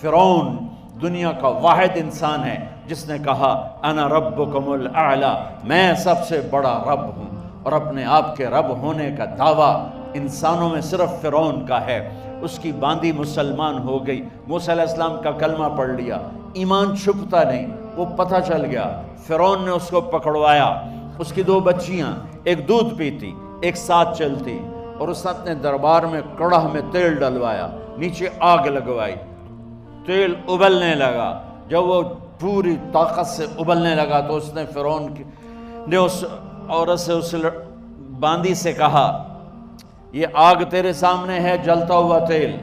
فرعون دنیا کا واحد انسان ہے جس نے کہا انا ربکم الاعلی، میں سب سے بڑا رب ہوں، اور اپنے آپ کے رب ہونے کا دعویٰ انسانوں میں صرف فرعون کا ہے۔ اس کی باندی مسلمان ہو گئی، موسیٰ علیہ السلام کا کلمہ پڑھ لیا، ایمان چھپتا نہیں، وہ پتہ چل گیا۔ فرعون نے اس کو پکڑوایا، اس کی 2 بچیاں، ایک دودھ پیتی ایک ساتھ چلتی، اور اس نے اپنے دربار میں کڑاہ میں تیل ڈلوایا، نیچے آگ لگوائی، تیل ابلنے لگا۔ جب وہ پوری طاقت سے ابلنے لگا تو اس نے فرعون نے اس عورت سے، اس باندی سے کہا یہ آگ تیرے سامنے ہے، جلتا ہوا تیل،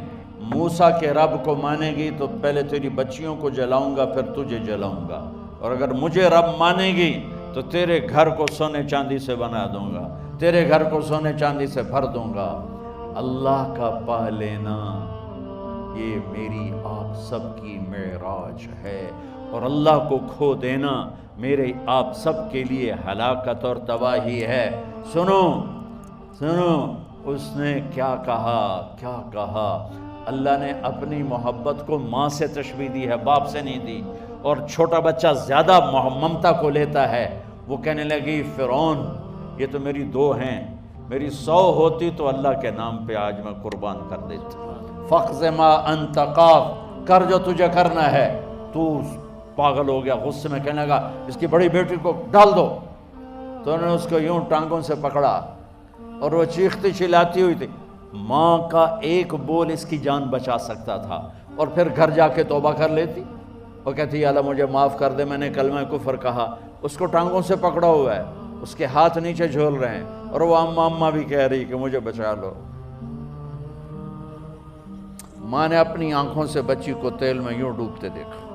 موسیٰ کے رب کو مانے گی تو پہلے تیری بچیوں کو جلاؤں گا پھر تجھے جلاؤں گا، اور اگر مجھے رب مانے گی تو تیرے گھر کو سونے چاندی سے بنا دوں گا، تیرے گھر کو سونے چاندی سے بھر دوں گا۔ اللہ کا پا لینا یہ میری آپ سب کی معراج ہے، اور اللہ کو کھو دینا میرے آپ سب کے لیے ہلاکت اور تباہی ہے۔ سنو سنو اس نے کیا کہا۔ اللہ نے اپنی محبت کو ماں سے تشبیہ دی ہے، باپ سے نہیں دی، اور چھوٹا بچہ زیادہ ممتا کو لیتا ہے۔ وہ کہنے لگی فرعون یہ تو میری 2 ہیں، میری 100 ہوتی تو اللہ کے نام پہ آج میں قربان کر دیتی۔ فَقْضِ مَا أَنْتَ قَاضٍ، کر جو تجھے کرنا ہے۔ تو پاگل ہو گیا، غصے میں کہنے لگا اس کی بڑی بیٹی کو ڈال دو۔ تو انہوں نے اس کو یوں ٹانگوں سے پکڑا اور وہ چیختی چلاتی ہوئی تھی۔ ماں کا ایک بول اس کی جان بچا سکتا تھا، اور پھر گھر جا کے توبہ کر لیتی، وہ کہتی یا اللہ مجھے معاف کر دے، میں نے کلمہ کفر کہا۔ اس کو ٹانگوں سے پکڑا ہوا ہے، اس کے ہاتھ نیچے جھول رہے ہیں، اور وہ اماں بھی کہہ رہی کہ مجھے بچا لو۔ ماں نے اپنی آنکھوں سے بچی کو تیل میں یوں ڈوبتے دیکھا،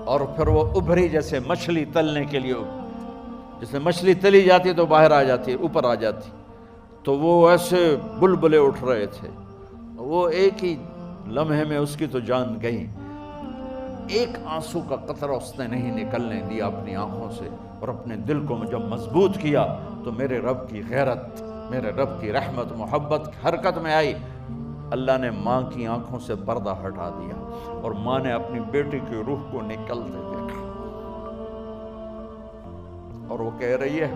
اور پھر وہ ابھری جیسے مچھلی تلنے کے لیے، جیسے مچھلی تلی جاتی تو باہر آ جاتی، اوپر آ جاتی، تو وہ ایسے بلبلے اٹھ رہے تھے۔ وہ ایک ہی لمحے میں اس کی تو جان گئی، ایک آنسو کا قطرہ اس نے نہیں نکلنے دیا اپنی آنکھوں سے، اور اپنے دل کو جب مضبوط کیا تو میرے رب کی غیرت، میرے رب کی رحمت محبت حرکت میں آئی۔ اللہ نے ماں کی آنکھوں سے پردہ ہٹا دیا، اور ماں نے اپنی بیٹی کی روح کو نکلتے دیکھا، اور وہ کہہ رہی ہے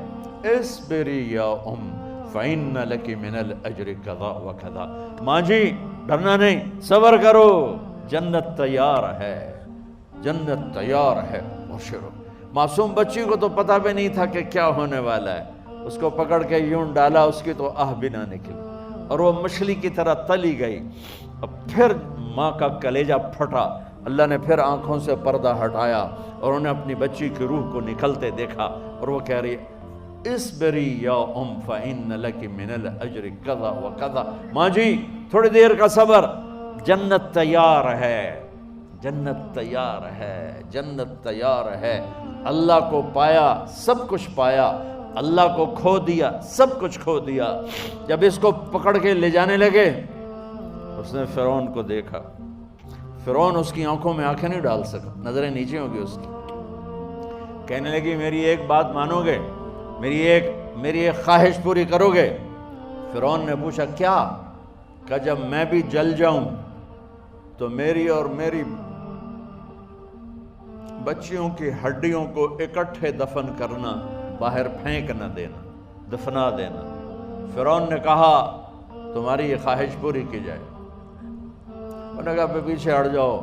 اصبری یا ام فإن لک من الأجر کذا وکذا، ماں جی ڈرنا نہیں، صبر کرو، جنت تیار ہے، جنت تیار ہے۔ بشرو، معصوم بچی کو تو پتہ بھی نہیں تھا کہ کیا ہونے والا ہے، اس کو پکڑ کے یوں ڈالا، اس کی تو آہ بھی نہ نکلی، اور وہ مچھلی کی طرح تلی گئی۔ اب پھر ماں کا کلیجہ پھٹا، اللہ نے پھر آنکھوں سے پردہ ہٹایا، اور انہیں اپنی بچی کی روح کو نکلتے دیکھا، اور وہ کہہ رہی ہے اصبری یا ام فإن لک من الأجر کذا وکذا، ماں جی تھوڑی دیر کا صبر، جنت تیار ہے، جنت تیار ہے، جنت تیار ہے۔ اللہ کو پایا سب کچھ پایا، اللہ کو کھو دیا سب کچھ کھو دیا۔ جب اس کو پکڑ کے لے جانے لگے، اس نے فرعون کو دیکھا، فرعون اس کی آنکھوں میں آنکھیں نہیں ڈال سکا، نظریں نیچے ہوں گی اس کی۔ کہنے لگی میری ایک بات مانو گے، میری ایک خواہش پوری کرو گے؟ فرعون نے پوچھا کیا؟ کہ جب میں بھی جل جاؤں تو میری اور میری بچیوں کی ہڈیوں کو اکٹھے دفن کرنا، باہر پھینک نہ دینا، دفنا دینا۔ فرعون نے کہا تمہاری یہ خواہش پوری کی جائے۔ انہوں نے کہا پیچھے ہٹ جاؤ،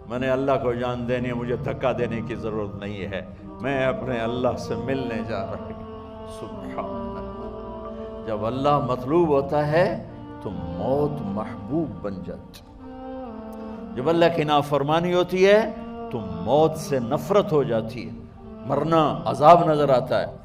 میں نے اللہ کو جان دینی ہے، مجھے دھکا دینے کی ضرورت نہیں ہے، میں اپنے اللہ سے ملنے جا رہا ہوں۔ سبحان اللہ، جب اللہ مطلوب ہوتا ہے تو موت محبوب بن جاتی، جب اللہ کی نافرمانی ہوتی ہے تو موت سے نفرت ہو جاتی ہے، مرنا عذاب نظر آتا ہے۔